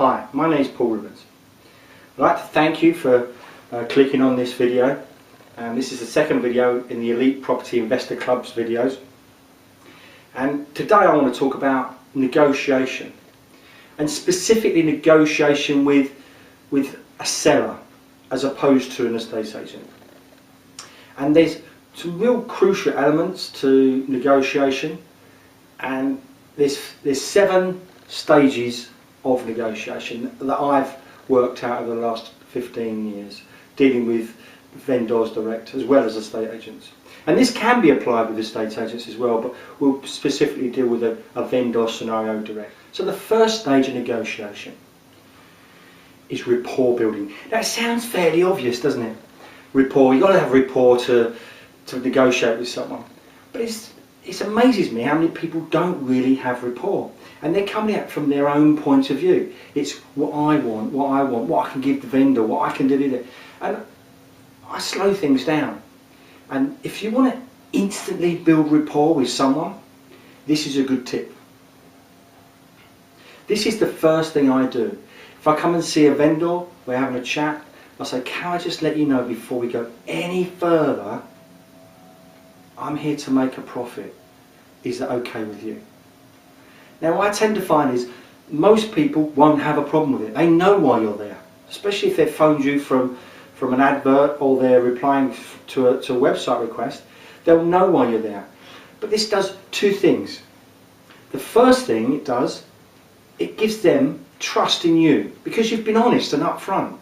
Hi, my name is Paul Rubens. I'd like to thank you for clicking on this video. This is the second video in the Elite Property Investor Club's videos. And today I want to talk about negotiation, and specifically negotiation with a seller as opposed to an estate agent. And there's some real crucial elements to negotiation, and there's 7 stages of negotiation that I've worked out over the last 15 years dealing with vendors direct as well as estate agents. And this can be applied with estate agents as well, but we'll specifically deal with a vendor scenario direct. So the first stage of negotiation is rapport building. Now it sounds fairly obvious, doesn't it? Rapport, you've got to have rapport to negotiate with someone. But it amazes me how many people don't really have rapport. And they're coming out from their own point of view. It's what I want, what I can give the vendor, what I can do. And I slow things down. And if you want to instantly build rapport with someone, this is a good tip. This is the first thing I do. If I come and see a vendor, we're having a chat, I say, can I just let you know before we go any further, I'm here to make a profit. Is that okay with you? Now what I tend to find is most people won't have a problem with it. They know why you're there, especially if they've phoned you from an advert or they're replying to a website request. They'll know why you're there. But this does 2 things. The first thing it does, it gives them trust in you because you've been honest and upfront.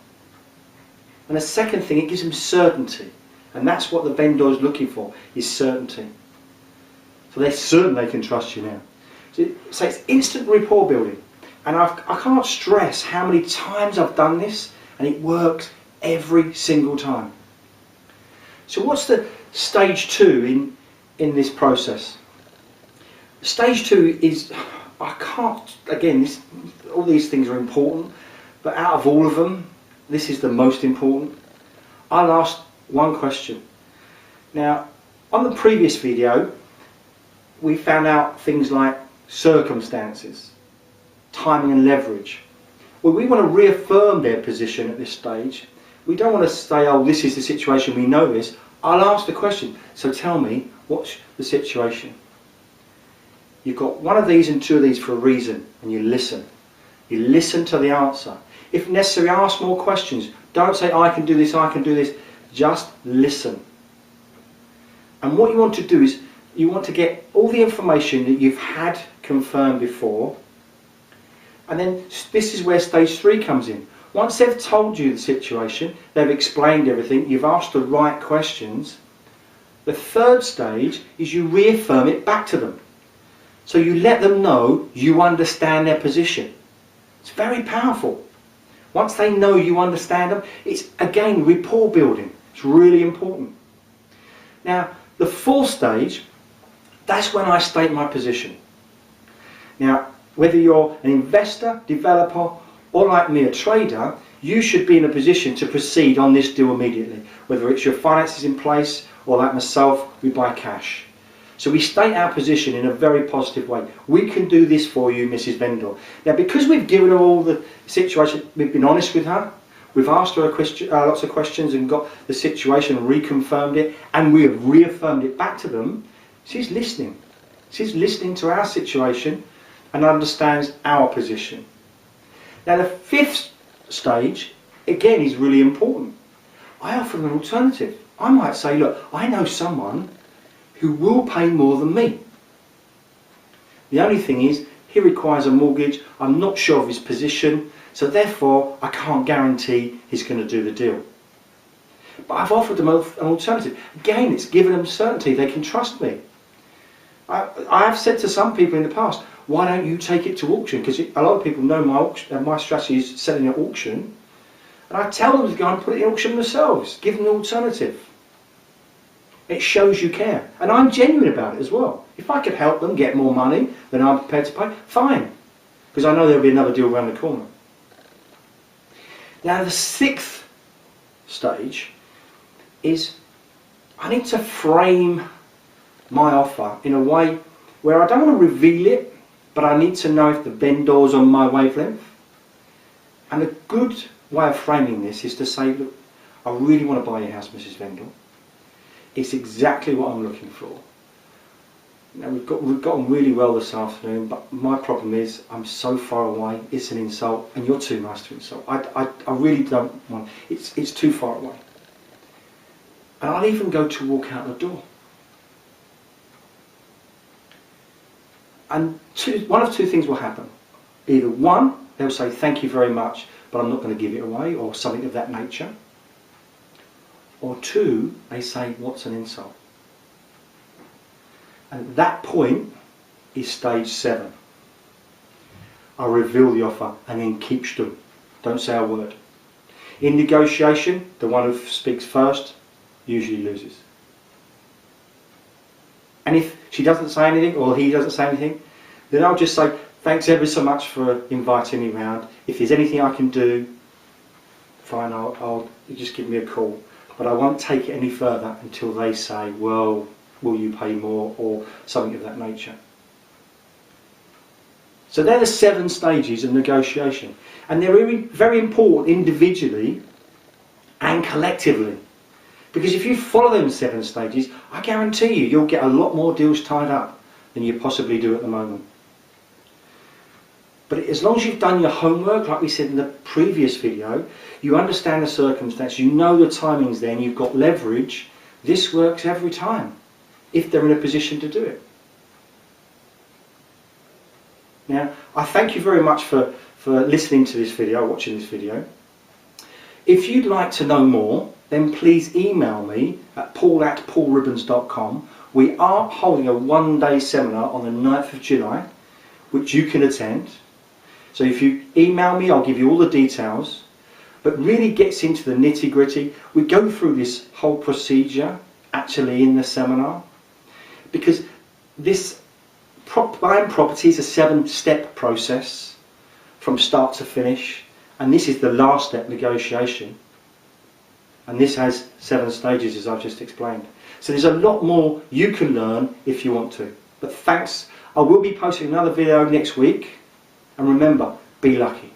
And the second thing, it gives them certainty. And that's what the vendor is looking for, is certainty. So they're certain they can trust you now. So it's instant rapport building. And I can't stress how many times I've done this, and it works every single time. So what's the stage 2 in this process? Stage 2 is, all these things are important, but out of all of them, this is the most important. I'll ask one question. Now, on the previous video, we found out things like circumstances, timing and leverage. Well, we want to reaffirm their position at this stage. We don't want to say, oh, this is the situation, we know this. I'll ask the question, so tell me, what's the situation? You've got one of these and 2 of these for a reason, and you listen. You listen to the answer. If necessary, ask more questions. Don't say, I can do this, I can do this. Just listen. And what you want to do is, you want to get all the information that you've had confirmed before, and then this is where stage 3 comes in. Once they've told you the situation, they've explained everything, you've asked the right questions, the third stage is you reaffirm it back to them. So you let them know you understand their position. It's very powerful. Once they know you understand them, it's again rapport building. It's really important. Now the 4th stage, that's when I state my position. Now, whether you're an investor, developer, or like me, a trader, you should be in a position to proceed on this deal immediately. Whether it's your finances in place, or like myself, we buy cash. So we state our position in a very positive way. We can do this for you, Mrs. Vendor. Now, because we've given her all the situation, we've been honest with her, we've asked her lots of questions and got the situation and reconfirmed it, and we have reaffirmed it back to them. She's listening. She's listening to our situation and understands our position. Now the 5th stage, again, is really important. I offer them an alternative. I might say, look, I know someone who will pay more than me. The only thing is, he requires a mortgage, I'm not sure of his position, so therefore I can't guarantee he's going to do the deal. But I've offered them an alternative. Again, it's given them certainty, they can trust me. I have said to some people in the past, why don't you take it to auction? Because a lot of people know my strategy is selling at auction. And I tell them to go and put it in auction themselves. Give them an alternative. It shows you care. And I'm genuine about it as well. If I could help them get more money than I'm prepared to pay, fine. Because I know there'll be another deal around the corner. Now the 6th stage is I need to frame my offer in a way where I don't want to reveal it, but I need to know if the vendor's on my wavelength. And a good way of framing this is to say, look, I really want to buy your house, Mrs. Vendel. It's exactly what I'm looking for. Now we've gotten really well this afternoon, but my problem is I'm so far away. It's an insult, and you're too nice to insult. I really don't want. It's too far away. And I'll even go to walk out the door. And one of two things will happen. Either one, they'll say thank you very much, but I'm not going to give it away, or something of that nature. Or two, they say, what's an insult? And at that point is stage 7. I reveal the offer and then keep stum. Don't say a word. In negotiation, the one who speaks first usually loses. And if she doesn't say anything, or he doesn't say anything, then I'll just say, thanks ever so much for inviting me round. If there's anything I can do, fine, I'll just give me a call. But I won't take it any further until they say, well, will you pay more, or something of that nature. So they're the 7 stages of negotiation. And they're really very important individually and collectively. Because if you follow them 7 stages, I guarantee you'll get a lot more deals tied up than you possibly do at the moment. But as long as you've done your homework, like we said in the previous video, you understand the circumstance, you know the timings there, and you've got leverage, this works every time, if they're in a position to do it. Now, I thank you very much for listening to this video, watching this video. If you'd like to know more, then please email me at paul@paulribbons.com. We are holding a 1-day seminar on the 9th of July, which you can attend. So if you email me, I'll give you all the details, but really gets into the nitty-gritty. We go through this whole procedure actually in the seminar, because this buying property is a 7-step process from start to finish, and this is the last step, negotiation, and this has 7 stages as I've just explained. So there's a lot more you can learn if you want to. But thanks. I will be posting another video next week. And remember, be lucky.